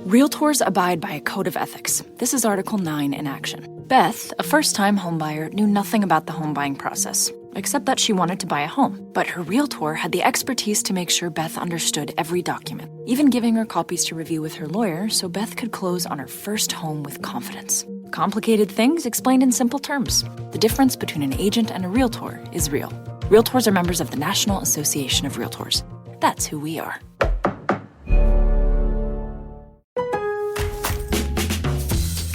Realtors abide by a code of ethics. This is Article 9 in action. Beth, a first-time homebuyer, knew nothing about the home buying process, except that she wanted to buy a home. But her realtor had the expertise to make sure Beth understood every document, even giving her copies to review with her lawyer so Beth could close on her first home with confidence. Complicated things explained in simple terms. The difference between an agent and a realtor is real. Realtors are members of the National Association of Realtors. That's who we are.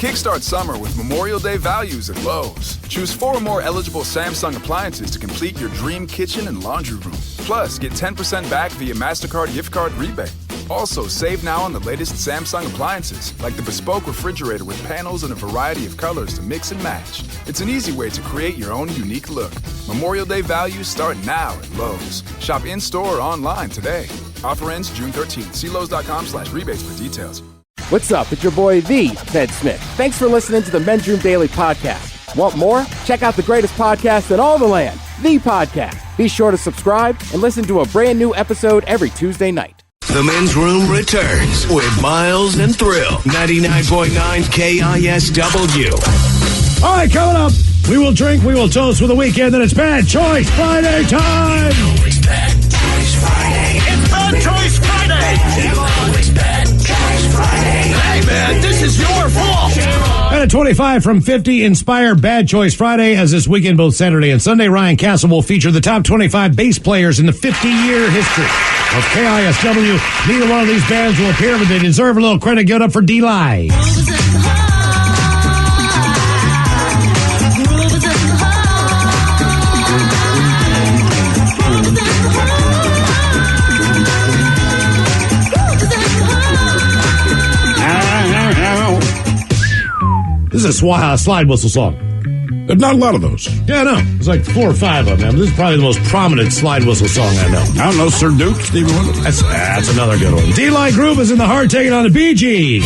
Kickstart summer with Memorial Day values at Lowe's. Choose 4 or more eligible Samsung appliances to complete your dream kitchen and laundry room. Plus, get 10% back via MasterCard gift card rebate. Also, save now on the latest Samsung appliances, like the bespoke refrigerator with panels in a variety of colors to mix and match. It's an easy way to create your own unique look. Memorial Day values start now at Lowe's. Shop in-store or online today. Offer ends June 13th. See Lowe's.com/rebates for details. What's up? It's your boy, The Ted Smith. Thanks for listening to the Men's Room Daily Podcast. Want more? Check out the greatest podcast in all the land, The Podcast. Be sure to subscribe and listen to a brand new episode every Tuesday night. The Men's Room returns with Miles and Thrill. 99.9 KISW. All right, coming up, we will drink, we will toast for the weekend, and it's Bad Choice Friday time. It's Bad Choice Friday. It's Bad Choice Friday. It's Bad Choice Friday. Hey, man, this is your fault. And a 25 from 50 Inspire Bad Choice Friday, as this weekend, both Saturday and Sunday, Ryan Castle will feature the top 25 bass players in the 50-year history of KISW. Neither one of these bands will appear, but they deserve a little credit. Give it up for D-Light. This is a slide whistle song. There's not a lot of those. Yeah, I know. There's like 4 or 5 of them. This is probably the most prominent slide whistle song I know. I don't know, Sir Duke, Stevie Wonder. That's another good one. D-Light Group is in the heart, taking on the Bee Gees.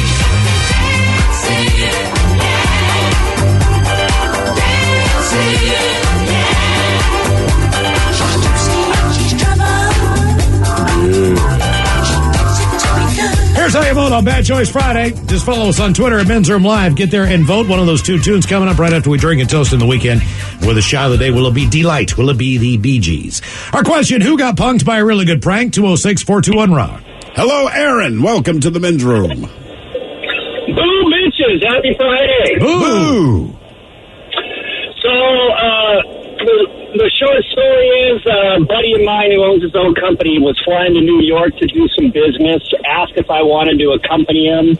Here's how you vote on Bad Choice Friday. Just follow us on Twitter at Men's Room Live. Get there and vote. One of those 2 tunes coming up right after we drink and toast in the weekend. With a shot of the day, will it be D-Light? Will it be the Bee Gees? Our question, who got punked by a really good prank? 206-421-ROCK. Hello, Aaron. Welcome to the Men's Room. Boo, bitches. Happy Friday. Boo. So, the short story is a buddy of mine who owns his own company was flying to New York to do some business, asked if I wanted to accompany him.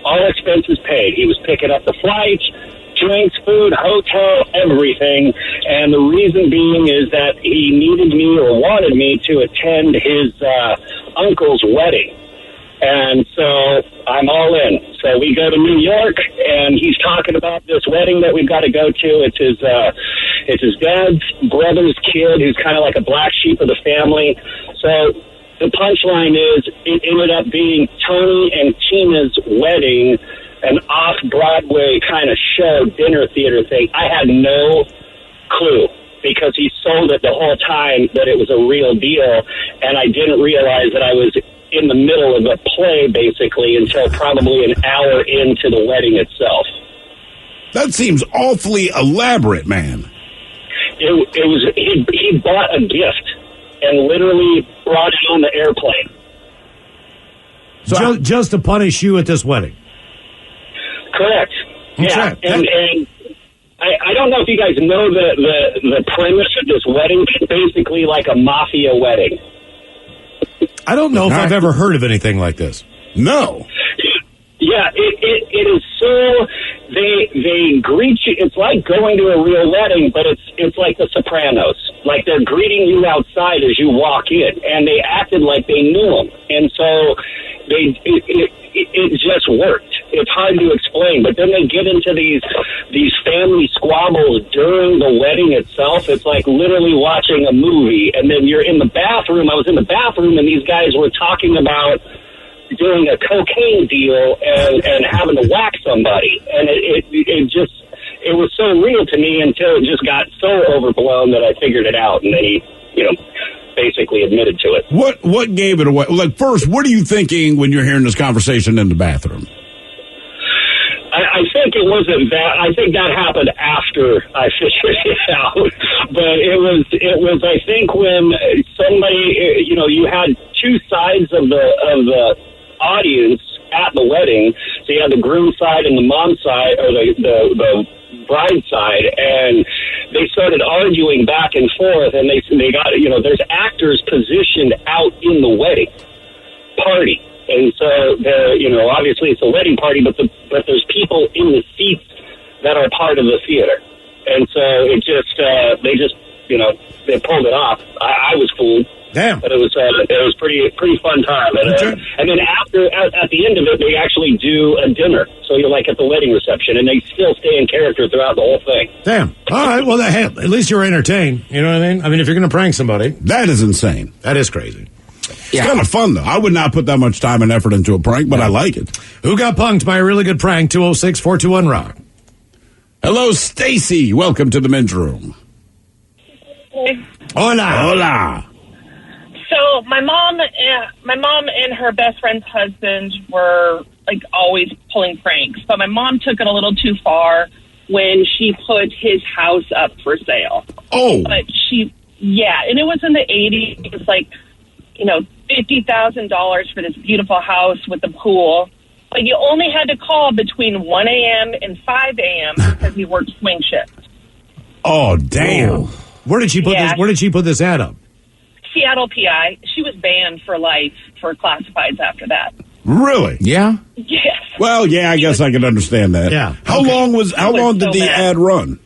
All expenses paid. He was picking up the flights, drinks, food, hotel, everything. And the reason being is that he needed me or wanted me to attend his uncle's wedding. And so I'm all in. So we go to New York, and he's talking about this wedding that we've got to go to. It's his dad's brother's kid, who's kind of like a black sheep of the family. So the punchline is it ended up being Tony and Tina's wedding, an off-Broadway kind of show, dinner theater thing. I had no clue, because he sold it the whole time that it was a real deal, and I didn't realize that I was in the middle of a play, basically, until probably an hour into the wedding itself. That seems awfully elaborate, man. It was he bought a gift and literally brought it on the airplane. So just to punish you at this wedding? Correct. Yeah, Okay. and I don't know if you guys know the premise of this wedding. It's basically like a mafia wedding. I don't know if I've ever heard of anything like this. No. Yeah, it is so they greet you. It's like going to a real wedding, but it's like The Sopranos. Like they're greeting you outside as you walk in, and they acted like they knew him, and so it just worked. It's hard to explain, but then they get into these family squabbles during the wedding itself. It's like literally watching a movie, and then you're in the bathroom. I was in the bathroom, and these guys were talking about doing a cocaine deal and having to whack somebody, and it was so real to me until it just got so overblown that I figured it out, and then they basically admitted to it. What gave it away? Like, first, what are you thinking when you're hearing this conversation in the bathroom? I think it wasn't that. I think that happened after I figured it out. But it was. I think when somebody, you had two sides of the audience at the wedding. So you had the groom side and the mom side, or the bride side, and they started arguing back and forth. And they got, there's actors positioned out in the wedding party. And so, obviously it's a wedding party, but there's people in the seats that are part of the theater. And so they pulled it off. I was fooled. Damn. But it was pretty fun time. And then at the end of it, they actually do a dinner. So you're like at the wedding reception, and they still stay in character throughout the whole thing. Damn. All right. Well, hey, at least you were entertained. You know what I mean? I mean, if you're going to prank somebody. That is insane. That is crazy. It's kind of fun, though. I would not put that much time and effort into a prank, but I like it. Who got punked by a really good prank? 206-421-ROCK. Hello, Stacy. Welcome to the men's room. Hola. Hola. So my mom and her best friend's husband were like always pulling pranks, but my mom took it a little too far when she put his house up for sale. Oh. But and it was in the 80s. It was like, $50,000 for this beautiful house with the pool. But you only had to call between 1 a.m. and 5 a.m. because he worked swing shift. Oh, damn. Where did she put this? Where did she put this ad up? Seattle, PI. She was banned for life for classifieds after that. Really? Yeah? Yes. Well, yeah, I guess I can understand that. Yeah. How long did the ad run?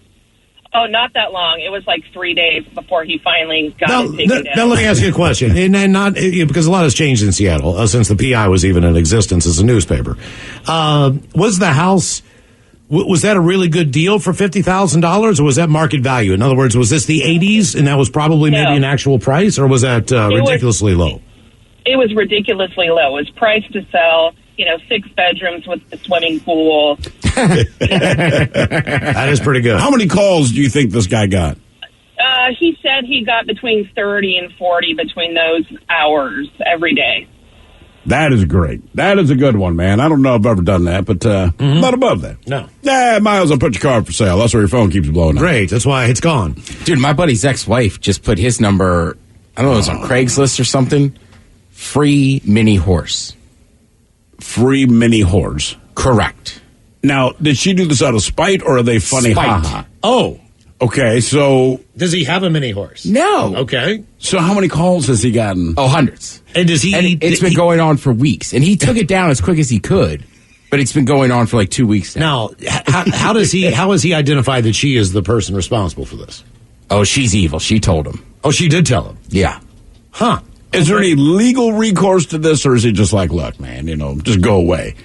Oh, not that long. It was like 3 days before he finally got it taken down. Now, let me ask you a question. and not because a lot has changed in Seattle since the PI was even in existence as a newspaper. Was the house, was that a really good deal for $50,000, or was that market value? In other words, was this the 80s and that was probably maybe an actual price, or was that ridiculously low? It was ridiculously low. It was priced to sell. 6 bedrooms with the swimming pool. That is pretty good. How many calls do you think this guy got? He said he got between 30 and 40 between those hours every day. That is great. That is a good one, man. I don't know if I've ever done that, but not above that. No. Miles, I'll put your car up for sale. That's where your phone keeps blowing up. Great. That's why it's gone. Dude, my buddy's ex-wife just put his number, I don't know, it was on Craigslist or something. Free mini horse. Free mini horse. Correct. Now, did she do this out of spite, or are they funny? Spite. Ha-ha? Oh. Okay, so... Does he have a mini horse? No. Okay. So how many calls has he gotten? Oh, hundreds. And does he... And it's been going on for weeks. And he took it down as quick as he could. But it's been going on for like 2 weeks now. Now, how has he identified that she is the person responsible for this? Oh, she's evil. She told him. Oh, she did tell him? Yeah. Huh. Is there any legal recourse to this, or is he just like, look, man, just go away?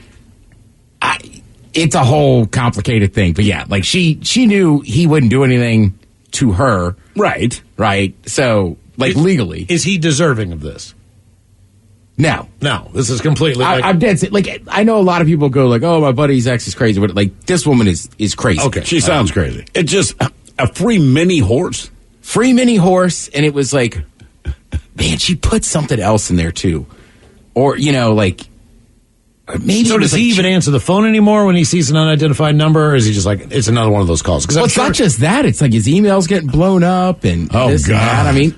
It's a whole complicated thing. But yeah, like she knew he wouldn't do anything to her. Right. Right. So, like, legally. Is he deserving of this? No. No. This is completely... I'm dead set. Like, I know a lot of people go like, oh, my buddy's ex is crazy. But, like, this woman is crazy. Okay. She sounds crazy. It just... A free mini horse? Free mini horse, and it was like... Man, she put something else in there, too. Or, maybe... So does he even answer the phone anymore when he sees an unidentified number, or is he just like, it's another one of those calls? Well, it's not just that. It's like his email's getting blown up and this and that. I mean,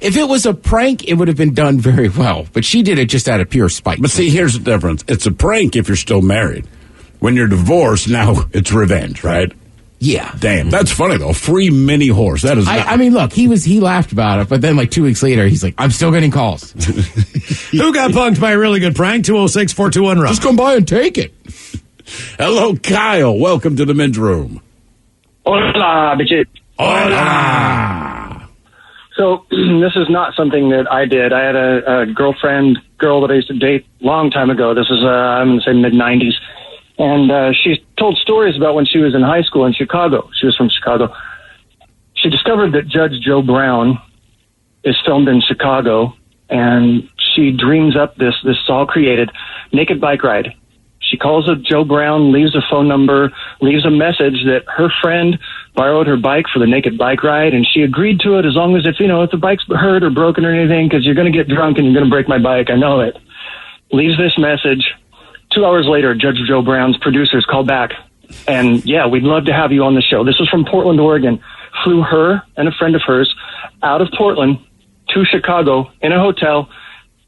if it was a prank, it would have been done very well. But she did it just out of pure spite. But see, here's the difference. It's a prank if you're still married. When you're divorced, now it's revenge, right? Yeah. Damn, that's funny, though. Free mini horse. That is I mean, look, he laughed about it, but then like 2 weeks later, he's like, I'm still getting calls. Who got punked by a really good prank? 206-421-ROCK. Just come by and take it. Hello, Kyle. Welcome to the men's room. Hola, bitches. Hola. So this is not something that I did. I had a girl that I used to date a long time ago. This is, I'm going to say mid-90s. And she told stories about when she was in high school in Chicago. She was from Chicago. She discovered that Judge Joe Brown is filmed in Chicago, and she dreams up this all created naked bike ride. She calls up Joe Brown, leaves a phone number, leaves a message that her friend borrowed her bike for the naked bike ride, and she agreed to it as long as if the bike's hurt or broken or anything, because you're going to get drunk and you're going to break my bike. I know it. Leaves this message. 2 hours later, Judge Joe Brown's producers call back, and yeah, we'd love to have you on the show. This was from Portland, Oregon. Flew her and a friend of hers out of Portland to Chicago in a hotel,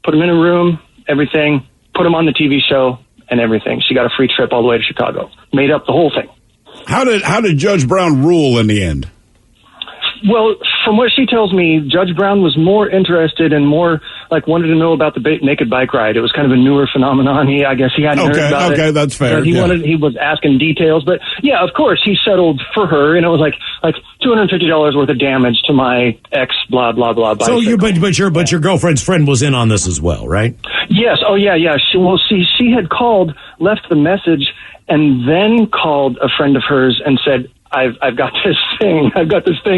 put them in a room, everything, put them on the TV show and everything. She got a free trip all the way to Chicago. Made up the whole thing. How did Judge Brown rule in the end? Well, from what she tells me, Judge Brown was more interested and more wanted to know about the naked bike ride. It was kind of a newer phenomenon. I guess he hadn't heard about it. Okay, that's fair. He was asking details, but yeah, of course he settled for her, and it was like $250 worth of damage to my ex blah blah blah. So but your girlfriend's friend was in on this as well, right? Yes. Oh yeah. She had called, left the message, and then called a friend of hers and said, I've got this thing,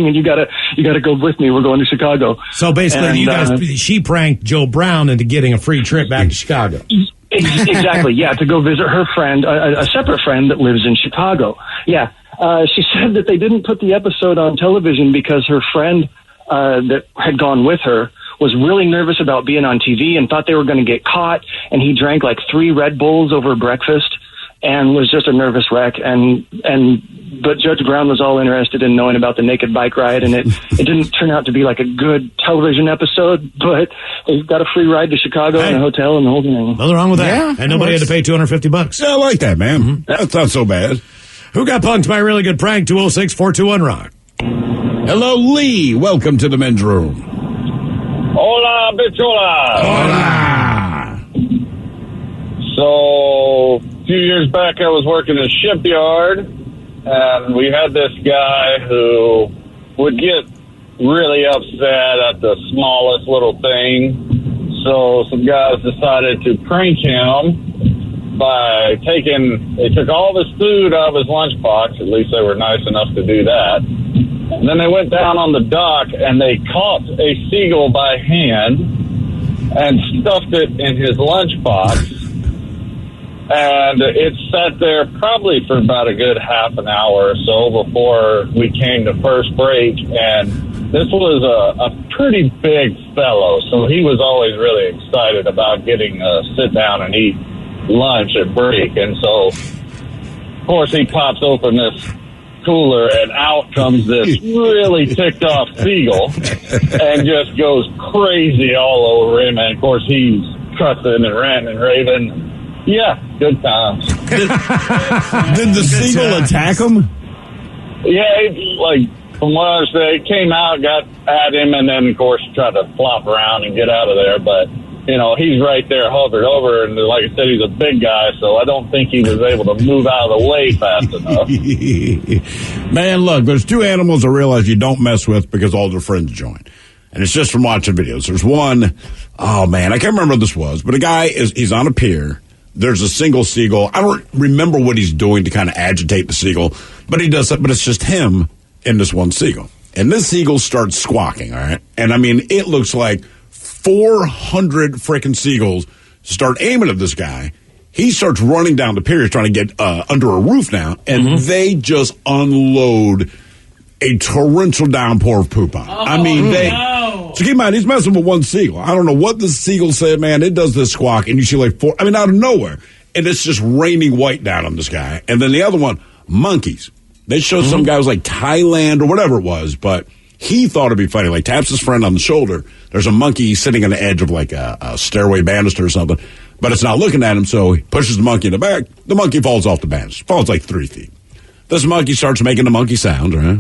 and you gotta go with me. We're going to Chicago. So basically, she pranked Joe Brown into getting a free trip back to Chicago. Exactly, yeah, to go visit her friend, a separate friend that lives in Chicago. Yeah, she said that they didn't put the episode on television because her friend that had gone with her was really nervous about being on TV and thought they were going to get caught, and he drank 3 Red Bulls over breakfast and was just a nervous wreck. But Judge Brown was all interested in knowing about the naked bike ride, and it didn't turn out to be a good television episode, but they got a free ride to Chicago and a hotel and the whole thing. Nothing wrong with that. Yeah, and nobody had to pay $250. Yeah, I like that, man. Mm-hmm. That's not so bad. Who got punked by a really good prank? 206-421-ROCK. Hello, Lee. Welcome to the men's room. Hola, bichola. Hola. So, a few years back, I was working in a shipyard, and we had this guy who would get really upset at the smallest little thing. So some guys decided to prank him by they took all of his food out of his lunchbox. At least they were nice enough to do that. And then they went down on the dock and they caught a seagull by hand and stuffed it in his lunchbox. And it sat there probably for about a good half an hour or so before we came to first break. And this was a pretty big fellow, so he was always really excited about getting to sit down and eat lunch at break. And so, of course, he pops open this cooler, and out comes this really ticked off seagull and just goes crazy all over him. And, of course, he's cussing and ranting and raving. Yeah, good times. Did the seagull attack him? Yeah, from what I understand, it came out, got at him, and then, of course, tried to flop around and get out of there. But, he's right there, hovered over, and like I said, he's a big guy, so I don't think he was able to move out of the way fast enough. Man, look, there's 2 animals I realize you don't mess with because all their friends join. And it's just from watching videos. There's one, oh, man, I can't remember what this was, but a guy, he's on a pier. There's a single seagull. I don't remember what he's doing to kind of agitate the seagull, but he does it, but it's just him and this one seagull. And this seagull starts squawking, all right? And, it looks like 400 freaking seagulls start aiming at this guy. He starts running down the pier. He's trying to get under a roof now, and they just unload a torrential downpour of poop on him. So keep in mind, he's messing with one seagull. I don't know what the seagull said, man. It does this squawk, and you see out of nowhere, and it's just raining white down on this guy. And then the other one, monkeys. They showed some guy was Thailand or whatever it was, but he thought it'd be funny. Taps his friend on the shoulder. There's a monkey sitting on the edge of a stairway banister or something, but it's not looking at him, so he pushes the monkey in the back. The monkey falls off the banister. Falls 3 feet. This monkey starts making the monkey sound, right?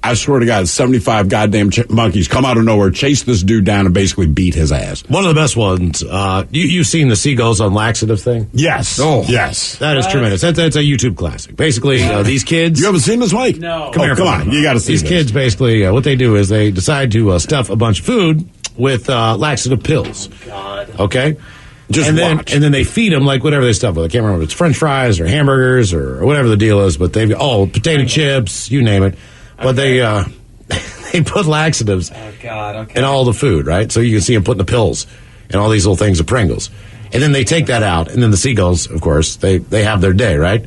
I swear to God, 75 goddamn monkeys come out of nowhere, chase this dude down, and basically beat his ass. One of the best ones. You've seen the seagulls on laxative thing? Yes. Oh, yes. That is tremendous. That's a YouTube classic. Basically, these kids... You haven't seen this, Mike? No. Come on. You got to see these kids, basically, what they do is they decide to stuff a bunch of food with laxative pills. God. Okay? And then they feed them whatever they stuff with. I can't remember if it's French fries or hamburgers or whatever the deal is, but they've potato chips, you name it. But they put laxatives in all the food, right? So you can see them putting the pills in all these little things of Pringles. And then they take that out, and then the seagulls, of course, they have their day, right?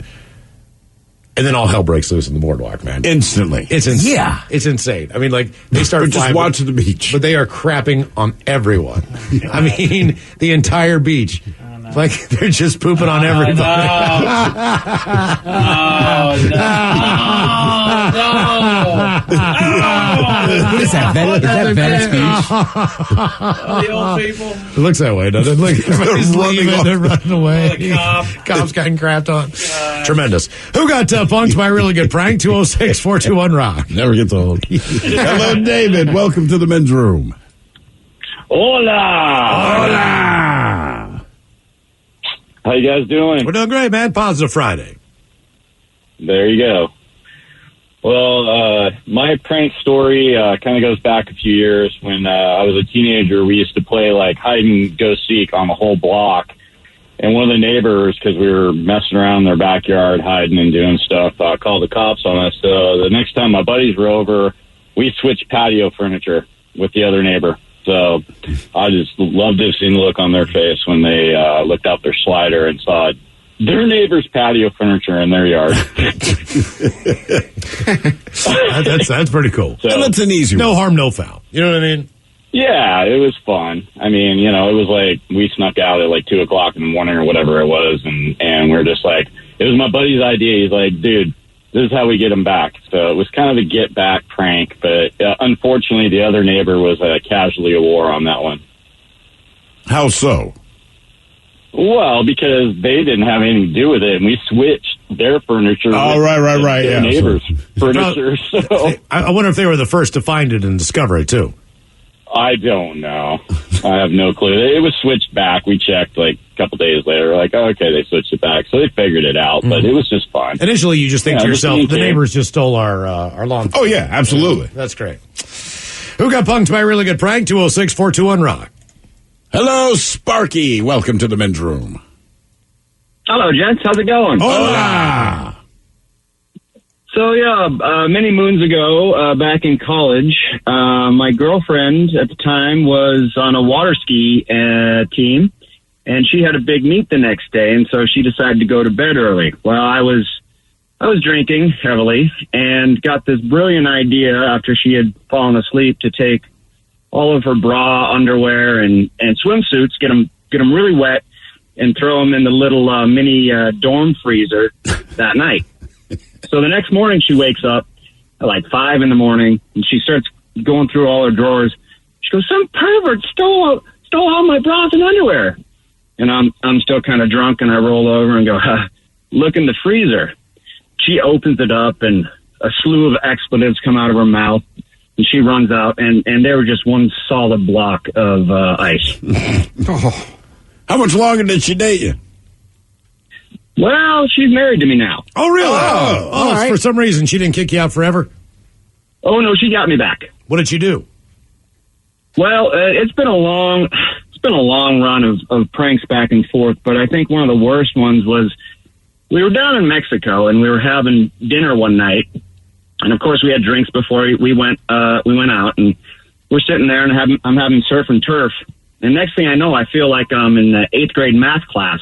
And then all hell breaks loose on the boardwalk, man. Instantly. It's insane. Yeah. It's insane. I mean, like, they start just flying, watching the beach. But they are crapping on everyone. I mean, the entire beach. Like, they're just pooping on everybody. No. What is that? Is that Venice Beach? The old people. It looks that way, doesn't it? Look, everybody's leaving. They're running away. The Cops getting crapped on. Tremendous. Who got punked by a really good prank? 206-421-ROCK. Never gets old. Hello, David. Welcome to the men's room. Hola! How you guys doing? We're doing great, man. Positive Friday. There you go. Well, my prank story kind of goes back a few years. When I was a teenager, we used to play like hide and go seek on the whole block. And one of the neighbors, because we were messing around in their backyard, hiding and doing stuff, called the cops on us. So the next time my buddies were over, we switched patio furniture with the other neighbor. So I just loved to have seen the look on their face when they looked out their slider and saw their neighbor's patio furniture in their yard. That's pretty cool. So, and that's an easy one. No harm, no foul. You know what I mean? Yeah, it was fun. I mean, it was like we snuck out at like 2 o'clock in the morning or whatever it was, and we're just like, it was my buddy's idea. He's like, dude, this is how we get them back. So it was kind of a get back prank, but unfortunately the other neighbor was a casualty of war on that one. How so? Well, because they didn't have anything to do with it, and we switched their furniture. Oh, right. Their Yeah, neighbors' furniture. So I wonder if they were the first to find it and discover it, too. I don't know. I have no clue. It was switched back. We checked like a couple days later. Like, oh, okay, they switched it back. So they figured it out, but it was just fun. Initially, you just think to yourself, the neighbors just stole our lawn. Oh, yeah, absolutely. That's great. Who got punked by a really good prank? 206-421-ROCK. Hello, Sparky. Welcome to the men's room. Hello, gents. How's it going? Hola! So, many moons ago, back in college, my girlfriend at the time was on a water ski team, and she had a big meet the next day, and so she decided to go to bed early. Well, I was drinking heavily and got this brilliant idea after she had fallen asleep to take all of her bra, underwear, and swimsuits, get them really wet, and throw them in the little mini dorm freezer that night. So the next morning she wakes up at like 5 a.m, and she starts going through all her drawers. She goes, "Some pervert stole all my bras and underwear." And I'm still kind of drunk, and I roll over and go, "Look in the freezer." She opens it up, and a slew of expletives come out of her mouth, and she runs out, and they were just one solid block of ice. Oh. How much longer did she date you? Well, she's married to me now. Oh, really? Oh, all right. For some reason, she didn't kick you out forever? Oh, no, she got me back. What did she do? Well, it's been a long run of pranks back and forth, but I think one of the worst ones was we were down in Mexico, and we were having dinner one night, and of course we had drinks before we went out, and we're sitting there, and I'm having surf and turf, and next thing I know, I feel like I'm in the 8th grade math class,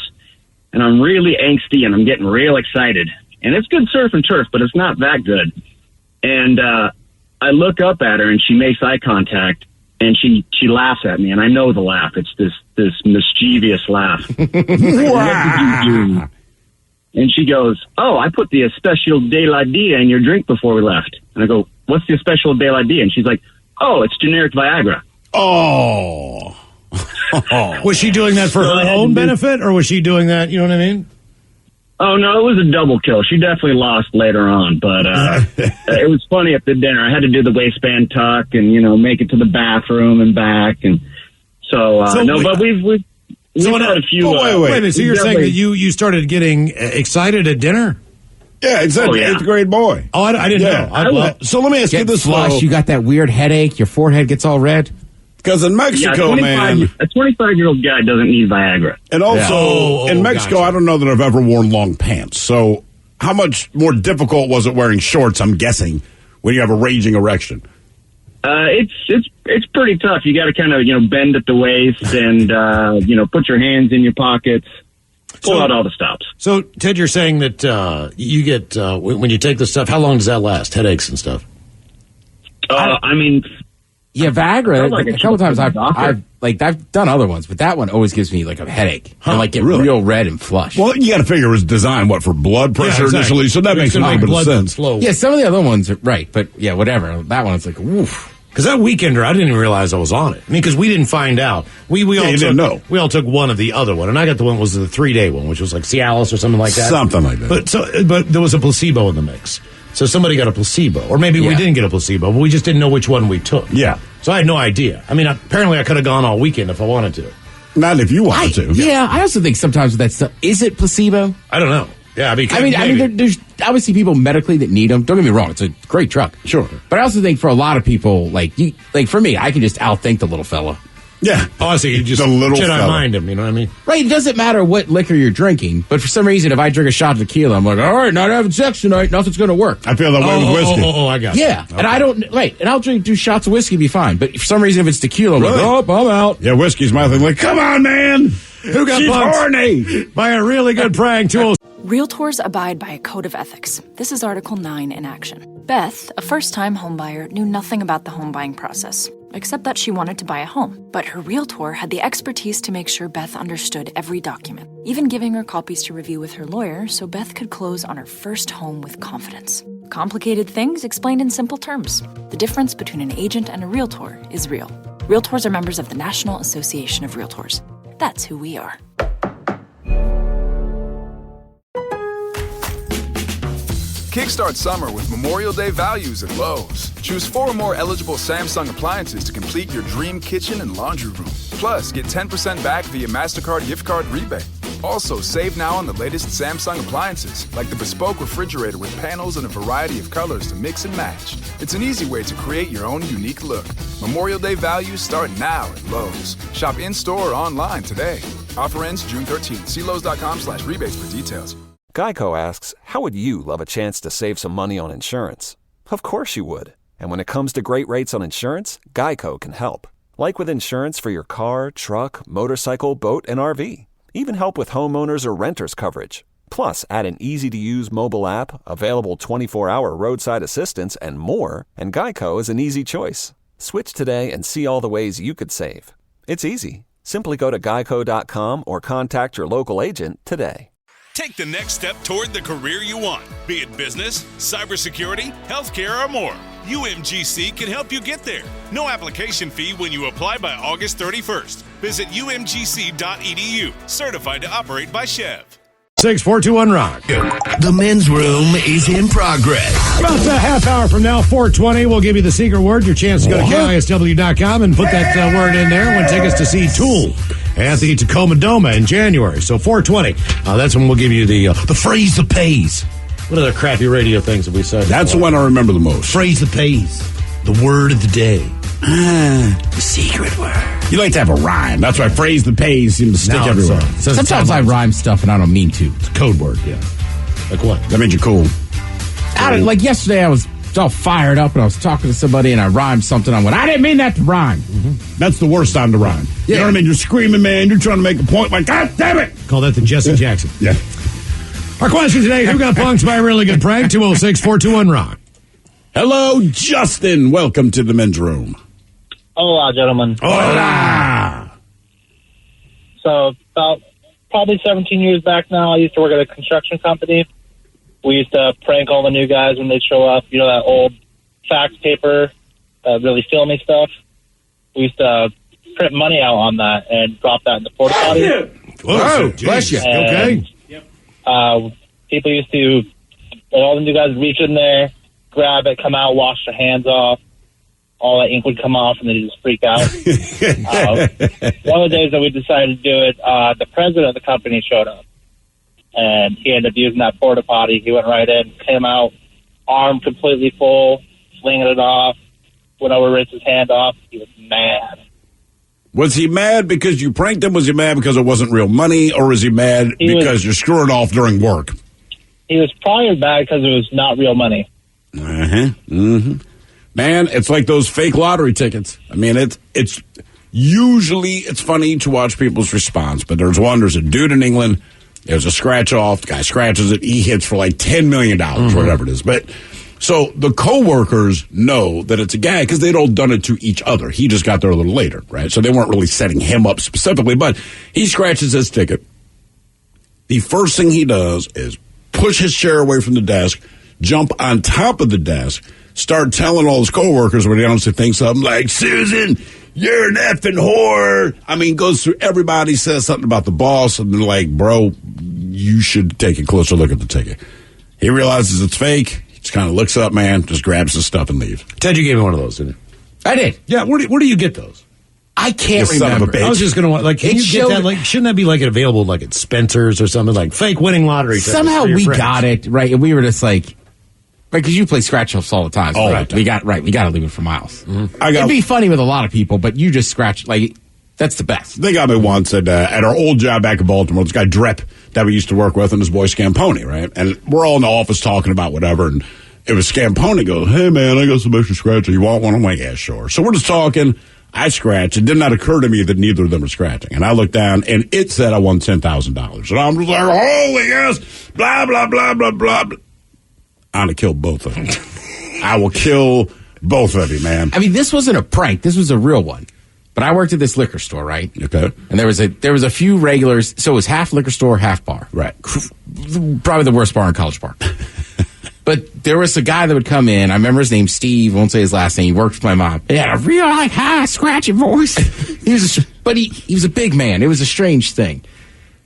and I'm really angsty, and I'm getting real excited, and it's good surf and turf, but it's not that good, and I look up at her, and she makes eye contact, and she laughs at me, and I know the laugh. It's this mischievous laugh. What did you do? And she goes, "Oh, I put the Especial de la Dia in your drink before we left." And I go, "What's the Especial de la Dia?" And she's like, "Oh, it's generic Viagra." Oh. Was she doing that for her own benefit, or was she doing that, you know what I mean? Oh, no, it was a double kill. She definitely lost later on, but it was funny at the dinner. I had to do the waistband tuck and, make it to the bathroom and back. And but we've had a few. Wait a minute. So you're saying that you started getting excited at dinner? Yeah, it's an 8th grade boy. Oh, I didn't know. So let me ask you this, flush, you got that weird headache, your forehead gets all red? Because in Mexico, man, a 25-year-old guy doesn't need Viagra. And also, in Mexico, gotcha. I don't know that I've ever worn long pants. So how much more difficult was it wearing shorts, I'm guessing, when you have a raging erection? It's pretty tough. You got to kind of, bend at the waist and, put your hands in your pockets, pull out all the stops. So, Ted, you're saying that you get, when you take the stuff, how long does that last? Headaches and stuff? Yeah, Viagra. Like a couple times I've done other ones, but that one always gives me like a headache. And get real red and flush. Well, you got to figure it was designed for blood pressure initially, so that makes a little bit of sense. Flow. Yeah, some of the other ones are right, but yeah, whatever. That one is like woof. Because that weekender, I didn't even realize I was on it. I mean, because we didn't find out. We all didn't know. We all took one of the other one, and I got the one was the 3-day one, which was like Cialis or something like that. Something like that. But there was a placebo in the mix. So somebody got a placebo, or maybe we didn't get a placebo, but we just didn't know which one we took. Yeah. So I had no idea. I mean, apparently I could have gone all weekend if I wanted to. Not if you wanted to. Yeah, I also think sometimes with that stuff, is it placebo? I don't know. Yeah, I mean, there's obviously people medically that need them. Don't get me wrong; it's a great drug, sure. But I also think for a lot of people, like for me, I can just outthink the little fella. Yeah, honestly, you just the little should I fella. mind him? You know what I mean? Right. It doesn't matter what liquor you're drinking, but for some reason, if I drink a shot of tequila, I'm like, all right, not having sex tonight. Nothing's going to work. I feel that way with whiskey. I got yeah, okay. and I don't right, and I'll do shots of whiskey, be fine. But for some reason, if it's tequila, I'm like, oh, I'm out. Yeah, whiskey's my thing. Like, come on, man. Who got She's punked horny by a really good prank? Realtors abide by a code of ethics. This is Article 9 in action. Beth, a first-time homebuyer, knew nothing about the home buying process, except that she wanted to buy a home. But her realtor had the expertise to make sure Beth understood every document, even giving her copies to review with her lawyer so Beth could close on her first home with confidence. Complicated things explained in simple terms. The difference between an agent and a realtor is real. Realtors are members of the National Association of Realtors. That's who we are. Kickstart summer with Memorial Day values at Lowe's. Choose 4 or more eligible Samsung appliances to complete your dream kitchen and laundry room. Plus, get 10% back via MasterCard gift card rebate. Also, save now on the latest Samsung appliances, like the bespoke refrigerator with panels in a variety of colors to mix and match. It's an easy way to create your own unique look. Memorial Day values start now at Lowe's. Shop in-store or online today. Offer ends June 13th. See Lowe's.com/rebates for details. Geico asks, how would you love a chance to save some money on insurance? Of course you would. And when it comes to great rates on insurance, Geico can help. Like with insurance for your car, truck, motorcycle, boat, and RV. Even help with homeowners or renters coverage. Plus, add an easy-to-use mobile app, available 24-hour roadside assistance, and more, and Geico is an easy choice. Switch today and see all the ways you could save. It's easy. Simply go to geico.com or contact your local agent today. Take the next step toward the career you want, be it business, cybersecurity, healthcare, or more. UMGC can help you get there. No application fee when you apply by August 31st. Visit umgc.edu, certified to operate by Chev. 6-421 Rock. The men's room is in progress. About a half hour from now, 4:20, we'll give you the secret word. Your chance to go to KISW.com and put that word in there when take us to see Tool at the Tacoma Doma in January. So 4:20, that's when we'll give you the phrase that pays. What other crappy radio things have we said? That's the one I remember the most. Phrase that pays. The word of the day. The secret word. You like to have a rhyme. That's why phrase that pays seems to stick everywhere. Sometimes I rhyme stuff and I don't mean to. It's a code word, yeah. Like what? That means you're cool. Like yesterday, I was all fired up and I was talking to somebody and I rhymed something. I went, I didn't mean that to rhyme. Mm-hmm. That's the worst time to rhyme. Yeah. You know what I mean? You're screaming, man. You're trying to make a point. Like, God damn it. Call that the Jesse Jackson. Yeah. Our question today, who got punked by a really good prank? 206-421 Rock. Hello, Justin. Welcome to the men's room. Hola, gentlemen. Hola. So, about probably 17 years back now, I used to work at a construction company. We used to prank all the new guys when they'd show up. You know, that old fax paper, really filmy stuff. We used to print money out on that and drop that in the porta potty. Oh, bless you. Okay. People used to, all the new guys would reach in there, grab it, come out, wash their hands off. All that ink would come off, and they'd just freak out. One of the days that we decided to do it, the president of the company showed up, and he ended up using that porta potty. He went right in, came out, arm completely full, slinging it off. Went over, rinsed his hand off. He was mad. Was he mad because you pranked him? Was he mad because it wasn't real money? Or was he mad because you're screwing off during work? He was probably mad because it was not real money. Uh-huh. Mm-hmm. Man, it's like those fake lottery tickets. I mean, it's usually funny to watch people's response, but there's a dude in England, there's a scratch off, the guy scratches it, he hits for like $10 million, whatever it is. But so the co-workers know that it's a guy because they'd all done it to each other. He just got there a little later, right? So they weren't really setting him up specifically, but he scratches his ticket. The first thing he does is push his chair away from the desk, jump on top of the desk, start telling all his coworkers when he honestly thinks something like, Susan, you're an effing whore. I mean, goes through everybody, says something about the boss, and they're like, bro, you should take a closer look at the ticket. He realizes it's fake. He just kind of looks up, man, just grabs his stuff and leaves. Ted, you gave me one of those, didn't you? I did. Yeah, where do you get those? I can't You son of a remember. bitch. I was just going to, like, can you get that? Like, shouldn't that be, like, available, like, at Spencer's or something? Like, fake winning lottery tickets Somehow for your we friends. got it, right? And we were just like, right, because you play scratch-offs all the time. So All right, the time. we got to leave it for Miles. Mm-hmm. It'd be funny with a lot of people, but you just scratch, like, that's the best. They got me once at our old job back in Baltimore. This guy, Drep, that we used to work with, and his boy, Scamponi, right? And we're all in the office talking about whatever, and it was Scamponi goes, hey, man, I got some extra scratcher. You want one? I'm like, yeah, sure. So we're just talking. I scratch. It did not occur to me that neither of them were scratching. And I looked down, and it said I won $10,000. And I'm just like, holy yes, blah, blah, blah, blah, blah. I'm going to kill both of them. I will kill both of you, man. I mean, this wasn't a prank. This was a real one. But I worked at this liquor store, right? Okay. And there was a few regulars. So it was half liquor store, half bar. Right. Probably the worst bar in College Park. But there was a guy that would come in. I remember his name, Steve. I won't say his last name. He worked with my mom. He had a real high, scratchy voice. He was a big man. It was a strange thing.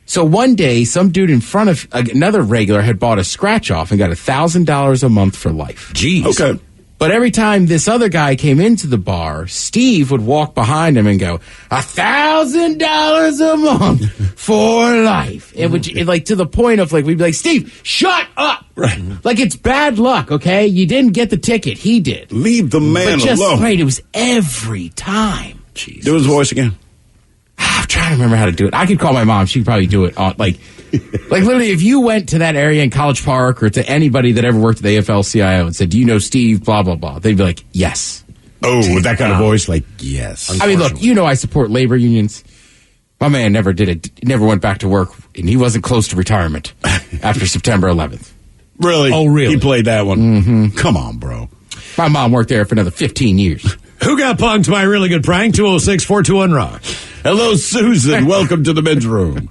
So one day, some dude in front of another regular had bought a scratch off and got $1,000 a month for life. Jeez. Okay. But every time this other guy came into the bar, Steve would walk behind him and go, $1,000 a month for life. It would, like, to the point of, like, we'd be like, Steve, shut up. Right. Like, it's bad luck, okay? You didn't get the ticket. He did. Leave the man But just, alone. right, it was every time. Jesus. Do his voice again. I'm trying to remember how to do it. I could call my mom. She could probably do it on, like literally, if you went to that area in College Park or to anybody that ever worked at the AFL-CIO and said, do you know Steve, blah, blah, blah, they'd be like, yes. Oh, with that kind of voice, like, yes. I mean, look, you know I support labor unions. My man never did it, never went back to work, and he wasn't close to retirement after September 11th. Really? Oh, really? He played that one? Mm-hmm. Come on, bro. My mom worked there for another 15 years. Who got punked by a really good prank? 206-421-ROCK. Hello, Susan. Welcome to the men's room.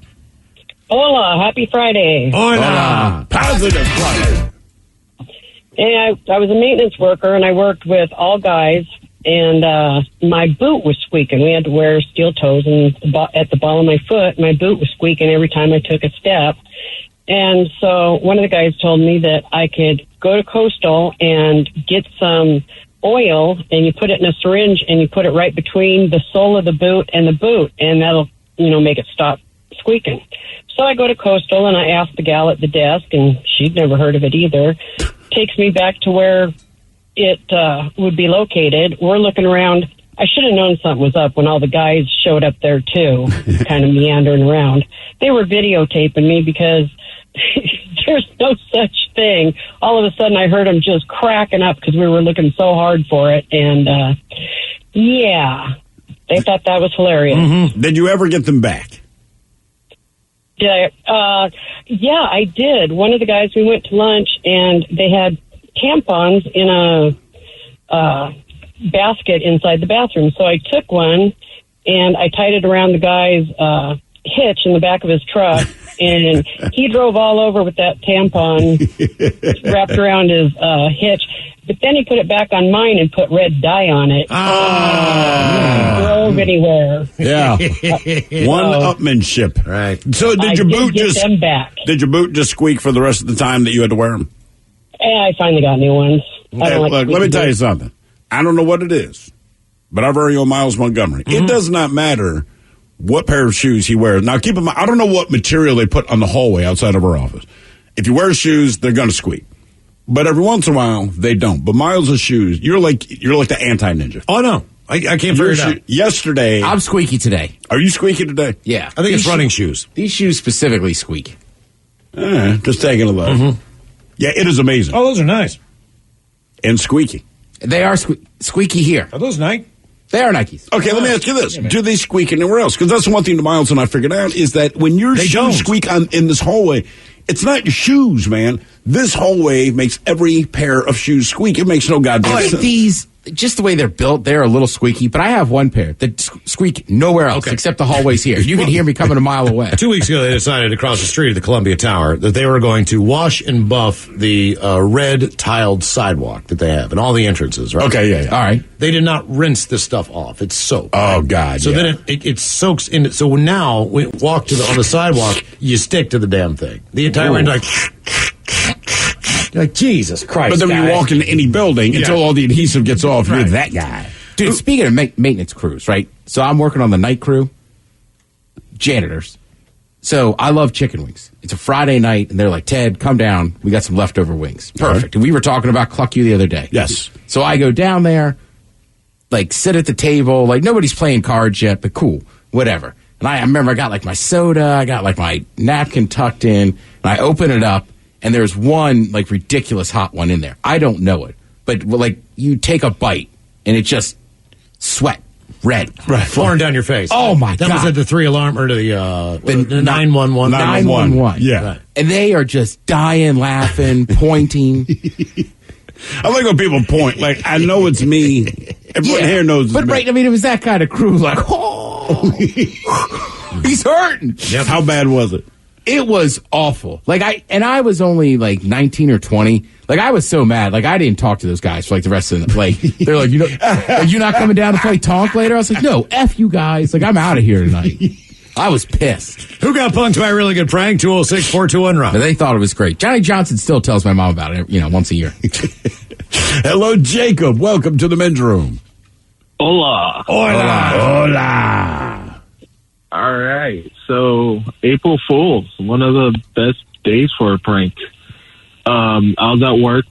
Hola, happy Friday. Hola. Positive Friday. And I was a maintenance worker, and I worked with all guys, and my boot was squeaking. We had to wear steel toes, and at the ball of my foot, my boot was squeaking every time I took a step. And so one of the guys told me that I could go to Coastal and get some oil, and you put it in a syringe, and you put it right between the sole of the boot and the boot, and that'll, make it stop squeaking. So I go to Coastal, and I ask the gal at the desk, and she'd never heard of it either. Takes me back to where it would be located. We're looking around. I should have known something was up when all the guys showed up there, too, kind of meandering around. They were videotaping me because there's no such thing. All of a sudden, I heard them just cracking up because we were looking so hard for it. And, yeah, they thought that was hilarious. Mm-hmm. Did you ever get them back? Did I? Yeah, I did. One of the guys, we went to lunch, and they had tampons in a basket inside the bathroom. So I took one, and I tied it around the guy's hitch in the back of his truck, and he drove all over with that tampon wrapped around his hitch. But then he put it back on mine and put red dye on it. Drove anywhere. Yeah. One-upmanship. Right. So did your boot just them back? Did your boot just squeak for the rest of the time that you had to wear them? Yeah, I finally got new ones. Look, let me tell you something. I don't know what it is, but our very own Miles Montgomery. It does not matter what pair of shoes he wears. Now, keep in mind, I don't know what material they put on the hallway outside of our office. If you wear shoes, they're going to squeak. But every once in a while, they don't. But Miles' shoes, you're like the anti-ninja. Oh, no. I can't figure it out. Yesterday. I'm squeaky today. Are you squeaky today? Yeah. I think it's running shoes. These shoes specifically squeak. Just taking a look. Yeah, it is amazing. Oh, those are nice. And squeaky. They are squeaky here. Are those Nike? They are Nikes. Okay, let me ask you this. Do they squeak anywhere else? Because that's one thing that Miles and I figured out is that when your shoes squeak in this hallway, it's not your shoes, man. This hallway makes every pair of shoes squeak. It makes no goddamn sense. These, just the way they're built, they're a little squeaky, but I have one pair that squeak nowhere else except the hallways here. You can hear me coming a mile away. 2 weeks ago, they decided across the street of the Columbia Tower that they were going to wash and buff the red tiled sidewalk that they have and all the entrances, right? Okay, yeah. All right. They did not rinse this stuff off. It's soap. Oh, God, So then it soaks in. So now, when you walk on the sidewalk, you stick to the damn thing. The entire way, like, Jesus Christ. But then when you guys. walk into any building, until all the adhesive gets off, you're that guy. Dude, speaking of maintenance crews, right? So I'm working on the night crew, janitors. So I love chicken wings. It's a Friday night, and they're like, Ted, come down. We got some leftover wings. Perfect. And we were talking about Cluck You the other day. Yes. So I go down there, like, sit at the table. Like, nobody's playing cards yet, but cool. Whatever. And I remember I got, like, my soda. I got, like, my napkin tucked in. And I open it up, and there's one, like, ridiculous hot one in there. I don't know it. But, like, you take a bite, and it just sweat. Red. Right. Pouring down your face. Oh, my God. That was at the 3-alarm, or the 911. 911. Yeah. Right. And they are just dying, laughing, pointing. I like when people point. Like, I know it's me. Everyone here knows it's But, me. right, I mean, it was that kind of crew, like, oh, he's hurting. Yep. How bad was it? It was awful. Like, I was only, like, 19 or 20. Like, I was so mad. Like, I didn't talk to those guys for, like, the rest of the night. Like, they're like, are you not coming down to play Tonk later? I was like, no, F you guys. Like, I'm out of here tonight. I was pissed. Who got punked by a really good prank? 206-421-ROCK. But they thought it was great. Johnny Johnson still tells my mom about it, once a year. Hello, Jacob. Welcome to the men's room. Hola. Hola. All right. So, April Fool's, one of the best days for a prank. I was at work,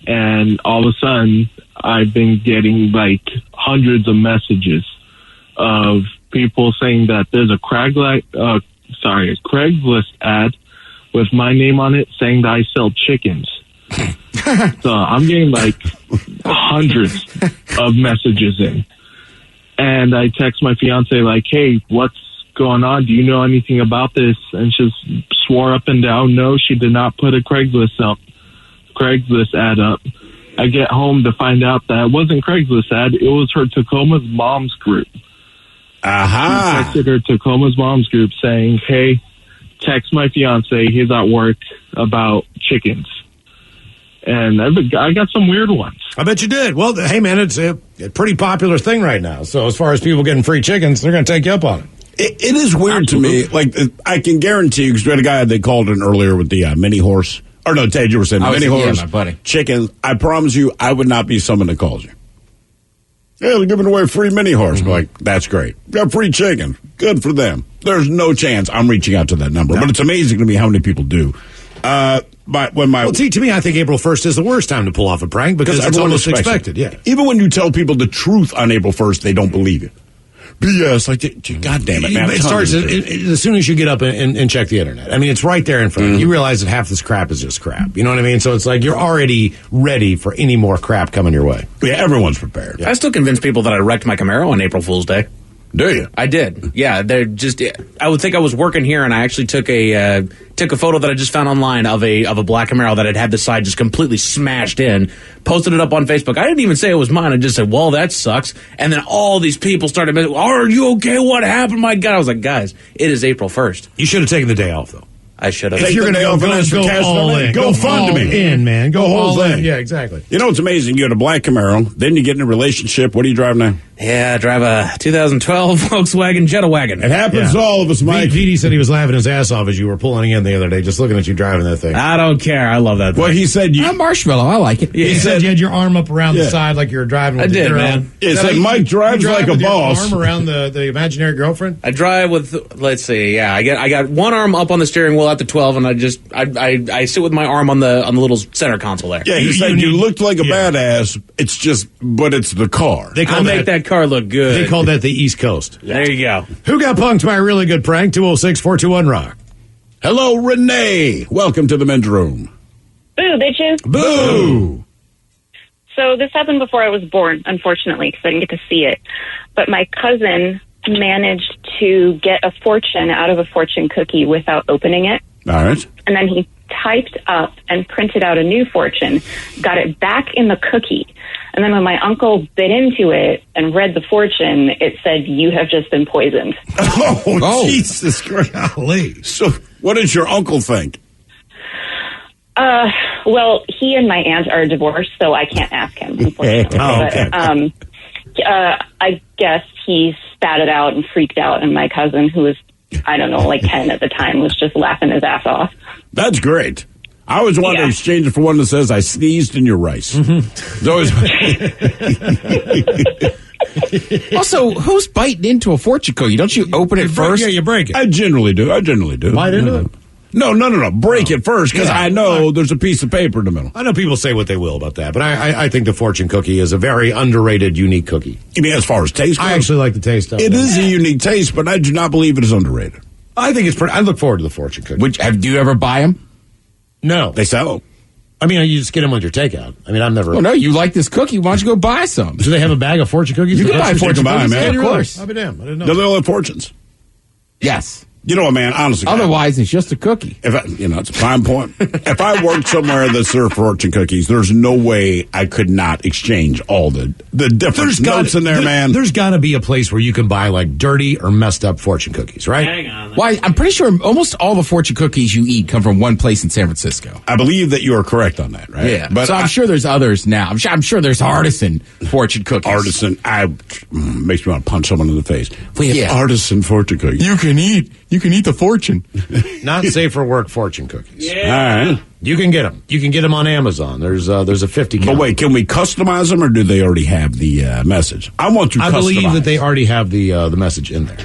and all of a sudden, I've been getting, like, hundreds of messages of people saying that there's a Craigslist ad with my name on it saying that I sell chickens. So I'm getting, like, hundreds of messages in. And I text my fiance, like, hey, what's going on? Do you know anything about this? And she swore up and down, no, she did not put a Craigslist ad up. I get home to find out that it wasn't Craigslist ad, it was her Tacoma's mom's group. Aha. She texted her Tacoma's mom's group saying, hey, text my fiance, he's at work, about chickens. And I got some weird ones. I bet you did. Well, hey, man, it's a pretty popular thing right now. So as far as people getting free chickens, they're going to take you up on it. It is weird to me. Like, I can guarantee you, because we had a guy they called in earlier with the mini horse. Or no, Ted, you were saying mini horse, my buddy. chickens. I promise you, I would not be someone that calls you. Yeah, they're giving away free mini horse. Mm-hmm. Like, that's great. Got free chicken. Good for them. There's no chance I'm reaching out to that number. No. But it's amazing to me how many people do. To me, I think April 1st is the worst time to pull off a prank because it's everyone almost expects expected. it. Yeah. Even when you tell people the truth on April 1st, they don't believe you. BS. Like, God damn it, man. It starts as soon as you get up and check the internet. I mean, it's right there in front of you. You realize that half this crap is just crap. You know what I mean? So it's like you're already ready for any more crap coming your way. Yeah, everyone's prepared. I still convince people that I wrecked my Camaro on April Fool's Day. Do you? I did. Yeah, they're just. I would think I was working here, and I actually took a photo that I just found online of a black Camaro that had the side just completely smashed in. Posted it up on Facebook. I didn't even say it was mine. I just said, "Well, that sucks." And then all these people started, "Are you okay? What happened?" My God, I was like, "Guys, it is April 1st." You should have taken the day off, though. I should have. If you're going to go all in, go fund me in, man. Go all in. Yeah, exactly. You know, it's amazing. You had a black Camaro, then you get in a relationship. What do you drive now? Yeah, I drive a 2012 Volkswagen Jetta wagon. It happens to all of us, Mike. Petey said he was laughing his ass off as you were pulling in the other day, just looking at you driving that thing. I don't care. I love that thing. Well, he said you... I'm marshmallow. I like it. Yeah, he said you had your arm up around the side like you were driving with I did, girl. man. It said Mike drives like a boss. Your arm around the imaginary girlfriend? I drive with, let's see, yeah, I got one arm up on the steering wheel at the 12, and I sit with my arm on the little center console there. Yeah, he said you looked like a badass. It's just, but it's the car. I make that car look good. They call that the East Coast. There you go. Who got punked by a really good prank? 206-421-ROCK. Hello, Renee. Welcome to the men's room. Boo, bitches. Boo. So this happened before I was born, unfortunately, because I didn't get to see it. But my cousin managed to get a fortune out of a fortune cookie without opening it. All right. And then he typed up and printed out a new fortune, got it back in the cookie. And then when my uncle bit into it and read the fortune, it said, "You have just been poisoned." Oh, Jesus Christ. Golly. So what did your uncle think? Well, he and my aunt are divorced, so I can't ask him, unfortunately. Okay. But, I guess he spat it out and freaked out, and my cousin, who was, I don't know, like 10 at the time, was just laughing his ass off. That's great. I always want to exchange it for one that says, "I sneezed in your rice." It's always... Also, who's biting into a fortune cookie? Don't you open it first? Yeah, you break it. I generally do. Bite into it? No. Break it first, because I know there's a piece of paper in the middle. I know people say what they will about that, but I think the fortune cookie is a very underrated, unique cookie. You mean as far as taste goes? I actually like the taste of it. It is a unique taste, but I do not believe it is underrated. I think it's pretty... I look forward to the fortune cookie. Do you ever buy them? No. They sell them. I mean, you just get them with your takeout. I mean, I've never... Oh, no, you like this cookie. Why don't you go buy some? Do they have a bag of fortune cookies? You can buy fortune cookies, man. of course. I'll be damned. I didn't know. They'll all have fortunes. Yes. You know what, man? Honestly, otherwise it's just a cookie. If it's a prime point. If I worked somewhere that served fortune cookies, there's no way I could not exchange all the different notes in there, man. There's got to be a place where you can buy like dirty or messed up fortune cookies, right? Hang on. Why? I'm pretty sure almost all the fortune cookies you eat come from one place in San Francisco. I believe that you are correct on that, right? Yeah, but I'm sure there's others now. I'm sure there's artisan fortune cookies. Artisan, makes me want to punch someone in the face. We have artisan fortune cookies. You can eat the fortune. Not safe for work fortune cookies. Yeah. All right. You can get them. You can get them on Amazon. There's a 50 count. But wait, can we customize them, or do they already have the message? I want to customize. I believe that they already have the message in there.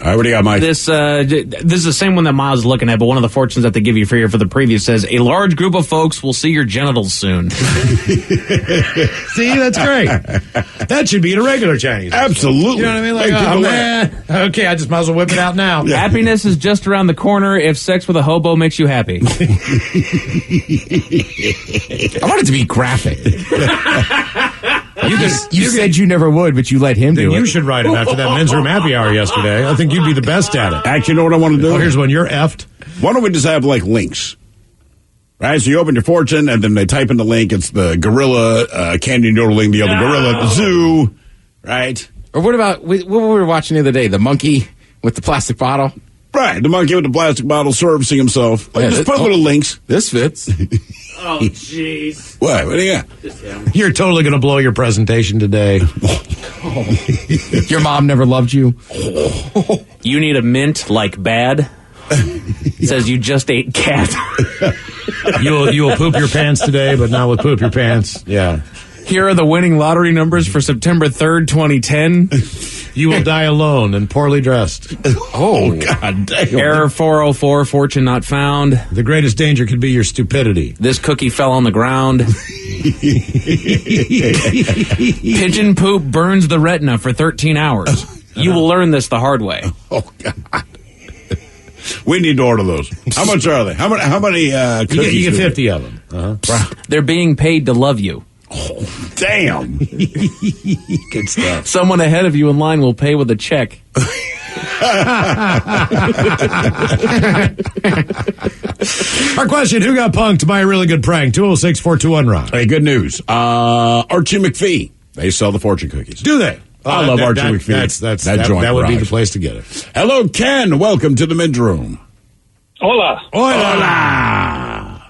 All right, what do you got, Mike? This is the same one that Miles is looking at, but one of the fortunes that they give you for the previous says, "A large group of folks will see your genitals soon." See, that's great. That should be in a regular Chinese. Absolutely. You know what I mean? Like, oh, man. Okay, I just might as well whip it out now. Yeah. Happiness is just around the corner if sex with a hobo makes you happy. I want it to be graphic. You said you never would, but you let him do it. You should write him after that men's room happy hour yesterday. I think you'd be the best at it. Actually, you know what I want to do? Oh, here's one. You're effed. Why don't we just have, like, links? Right? So you open your fortune, and then they type in the link. It's the gorilla candy noodling the other gorilla at the zoo. Right? Or what about what we were watching the other day? The monkey with the plastic bottle? Right. The monkey with the plastic bottle servicing himself. Like, just put little links. This fits. Oh, jeez. What do you got? You're totally going to blow your presentation today. Your mom never loved you. You need a mint like bad. It says you just ate cat. You will poop your pants today, but not with poop your pants. Yeah. Here are the winning lottery numbers for September 3rd, 2010. You will die alone and poorly dressed. Oh, God damn. Error 404, fortune not found. The greatest danger could be your stupidity. This cookie fell on the ground. Pigeon poop burns the retina for 13 hours. You will learn this the hard way. Oh, God. We need to order those. How much are they? How many cookies? You get 50 of them. Uh-huh. They're being paid to love you. Oh, damn. Good stuff. Someone ahead of you in line will pay with a check. Our question, who got punked by a really good prank? 206-421-ROCK. Hey, good news. Archie McPhee. They sell the fortune cookies. Do they? I love Archie McPhee. That would be the place to get it. Hello, Ken. Welcome to the men's room. Hola. Hola.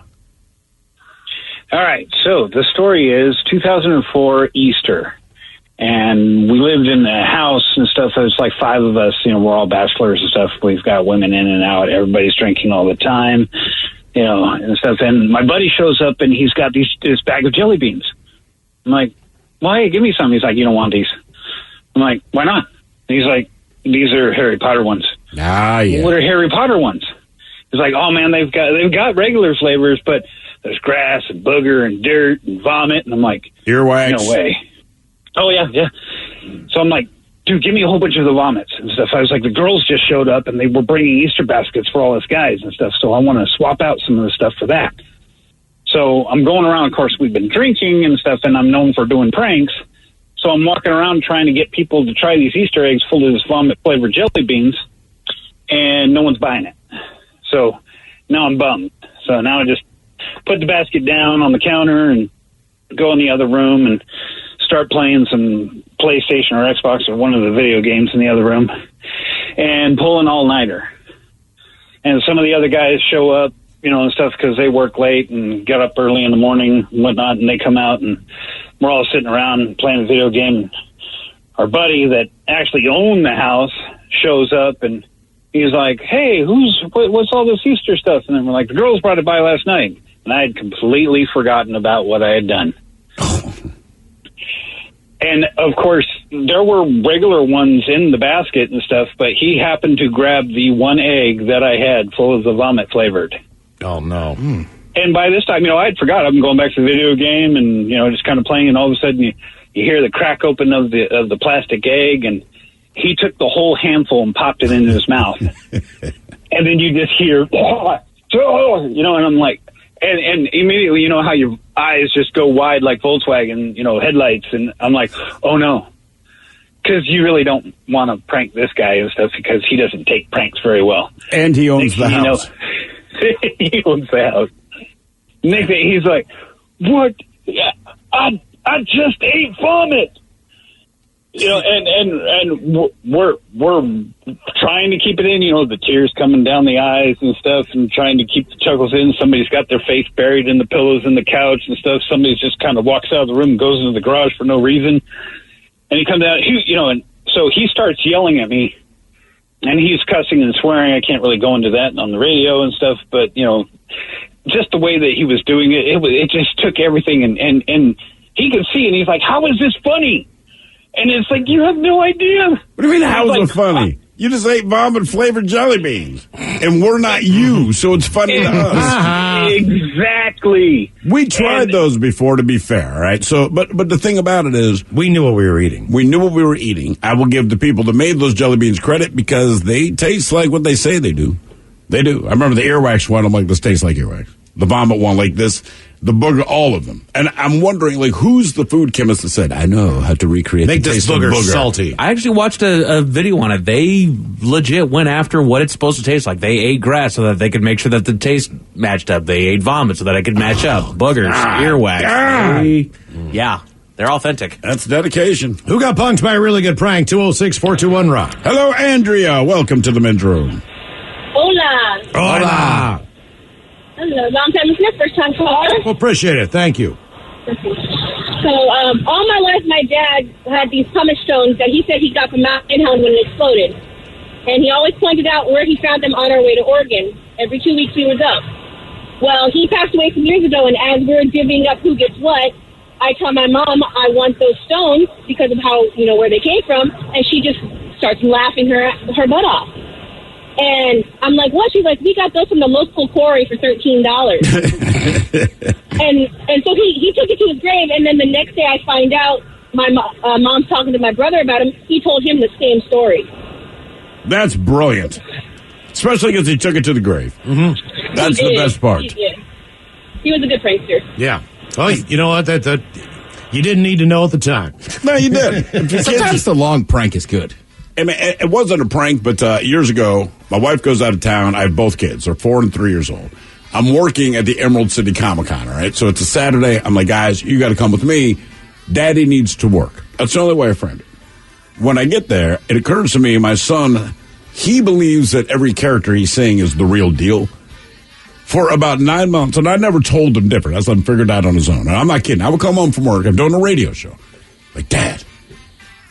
All right, so the story is 2004 Easter, and we lived in a house and stuff. There's like 5 of us, we're all bachelors and stuff. We've got women in and out. Everybody's drinking all the time, and stuff. And my buddy shows up, and he's got this bag of jelly beans. I'm like, why? Give me some. He's like, you don't want these. I'm like, why not? And he's like, these are Harry Potter ones. Ah, yeah. What are Harry Potter ones? He's like, oh man, they've got regular flavors, but there's grass and booger and dirt and vomit. And I'm like, earwax. No way. Oh, yeah. So I'm like, dude, give me a whole bunch of the vomits and stuff. I was like, the girls just showed up and they were bringing Easter baskets for all us guys and stuff. So I want to swap out some of the stuff for that. So I'm going around. Of course, we've been drinking and stuff, and I'm known for doing pranks. So I'm walking around trying to get people to try these Easter eggs full of this vomit-flavored jelly beans, and no one's buying it. So now I'm bummed. So now I just put the basket down on the counter and go in the other room and start playing some PlayStation or Xbox or one of the video games in the other room and pull an all-nighter. And some of the other guys show up, and stuff because they work late and get up early in the morning and whatnot, and they come out and we're all sitting around playing a video game. Our buddy that actually owned the house shows up and he's like, hey, what's all this Easter stuff? And then we're like, the girls brought it by last night. And I had completely forgotten about what I had done. And, of course, there were regular ones in the basket and stuff, but he happened to grab the one egg that I had full of the vomit flavored. Oh, no. And by this time, I had forgot. I'm going back to the video game and, just kind of playing, and all of a sudden you hear the crack open of the plastic egg, and he took the whole handful and popped it into his mouth. And then you just hear, and I'm like, and immediately, how your eyes just go wide like Volkswagen, headlights. And I'm like, oh no. Because you really don't want to prank this guy and stuff because he doesn't take pranks very well. And he owns the house. He owns the house. Next day, he's like, what? Yeah, I just ate vomit. And we're trying to keep it in, the tears coming down the eyes and stuff, and trying to keep the chuckles in. Somebody's got their face buried in the pillows in the couch and stuff. Somebody's just kind of walks out of the room and goes into the garage for no reason. And he comes out, and so he starts yelling at me, and he's cussing and swearing. I can't really go into that on the radio and stuff, but, just the way that he was doing it, it just took everything, and he could see, and he's like, how is this funny? And it's like, you have no idea. What do you mean, how is it funny? You just ate vomit-flavored jelly beans, and we're not you, so it's funny to us. Exactly. We tried those before, to be fair, right? So, but the thing about it is, we knew what we were eating. We knew what we were eating. I will give the people that made those jelly beans credit because they taste like what they say they do. They do. I remember the earwax one. I'm like, this tastes like earwax. The vomit one, like this. The booger, all of them. And I'm wondering, who's the food chemist that said, I know how to recreate Make the this taste of booger booger. salty. I actually watched a video on it. They legit went after what it's supposed to taste like. They ate grass so that they could make sure that the taste matched up. They ate vomit so that it could match up. Boogers, earwax. Yeah, they're authentic. That's dedication. Who got punked by a really good prank? 206-421-ROCK. Hello, Andrea. Welcome to the men's room. Hola. Hola. Hello, long time listener, first time caller. Well, appreciate it. Thank you. So, all my life, my dad had these pumice stones that he said he got from Mount Hound when it exploded. And he always pointed out where he found them on our way to Oregon. Every 2 weeks we was up. Well, he passed away some years ago, and as we were divvying up who gets what, I tell my mom I want those stones because of how, where they came from, and she just starts laughing her butt off. And I'm like, what? She's like, we got those from the local quarry for $13. and so he took it to his grave, and then the next day I find out my mom's talking to my brother about him. He told him the same story. That's brilliant. Especially because he took it to the grave. Mm-hmm. That's the best part. He did. He was a good prankster. Yeah. Well, you know what? That you didn't need to know at the time. No, you did. Sometimes the long prank is good. I mean, it wasn't a prank, but years ago, my wife goes out of town. I have both kids. They're 4 and 3 years old. I'm working at the Emerald City Comic-Con, all right? So it's a Saturday. I'm like, guys, you got to come with me. Daddy needs to work. That's the only way I framed it. When I get there, it occurs to me, my son, he believes that every character he's saying is the real deal. For about 9 months, and I never told him different. I let him figure it out on his own. And I'm not kidding. I would come home from work. I'm doing a radio show. Like, Dad,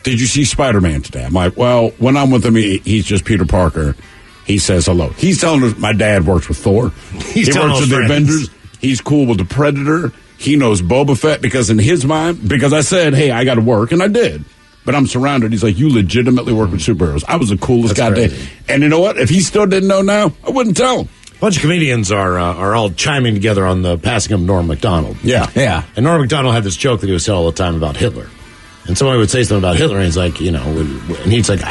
did you see Spider-Man today? I'm like, well, when I'm with him, he's just Peter Parker. He says hello. He's telling us my dad works with Thor. He works with the Avengers. He's cool with the Predator. He knows Boba Fett because in his mind, because I said, hey, I got to work, and I did. But I'm surrounded. He's like, you legitimately work with superheroes. I was the coolest guy there. And you know what? If he still didn't know now, I wouldn't tell him. A bunch of comedians are all chiming together on the passing of Norm Macdonald. Yeah. And Norm Macdonald had this joke that he would tell all the time about Hitler. And somebody would say something about Hitler, and he's like, and he's like,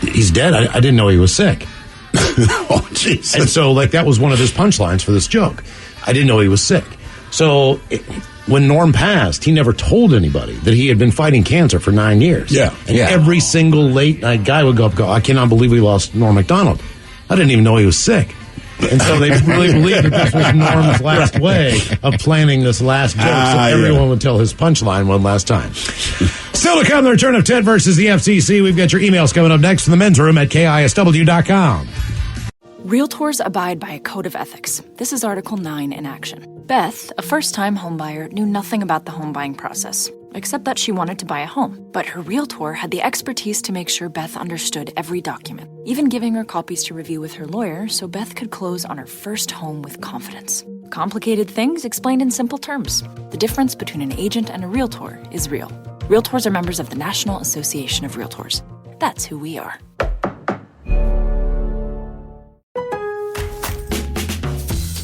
he's dead. I didn't know he was sick. Oh, jeez. And so, that was one of his punchlines for this joke. I didn't know he was sick. So when Norm passed, he never told anybody that he had been fighting cancer for 9 years. Yeah. And every single late night guy would go up and go, I cannot believe we lost Norm Macdonald. I didn't even know he was sick. And so they really believed that this was Norm's last way of planning this last joke, so everyone would tell his punchline one last time. Still to come, the return of Ted versus the FCC. We've got your emails coming up next from the men's room at KISW.com. Realtors abide by a code of ethics. This is Article 9 in action. Beth, a first-time homebuyer, knew nothing about the home buying process, except that she wanted to buy a home. But her realtor had the expertise to make sure Beth understood every document, even giving her copies to review with her lawyer so Beth could close on her first home with confidence. Complicated things explained in simple terms. The difference between an agent and a realtor is real. Realtors are members of the National Association of Realtors. That's who we are.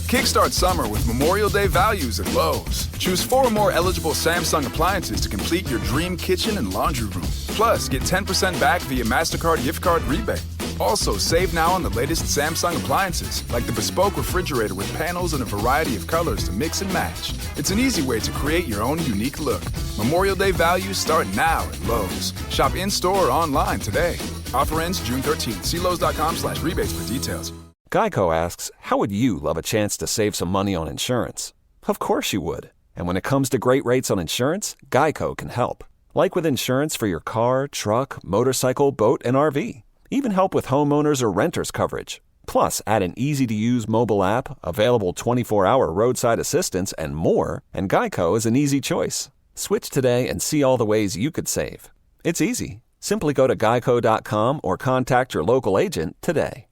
Kickstart summer with Memorial Day values at Lowe's. Choose 4 or more eligible Samsung appliances to complete your dream kitchen and laundry room. Plus, get 10% back via MasterCard gift card rebate. Also, save now on the latest Samsung appliances, like the bespoke refrigerator with panels in a variety of colors to mix and match. It's an easy way to create your own unique look. Memorial Day values start now at Lowe's. Shop in-store or online today. Offer ends June 13th. See Lowe's.com/rebates for details. Geico asks, how would you love a chance to save some money on insurance? Of course you would. And when it comes to great rates on insurance, Geico can help. Like with insurance for your car, truck, motorcycle, boat, and RV. Even help with homeowners or renters coverage. Plus, add an easy-to-use mobile app, available 24-hour roadside assistance, and more, and Geico is an easy choice. Switch today and see all the ways you could save. It's easy. Simply go to geico.com or contact your local agent today.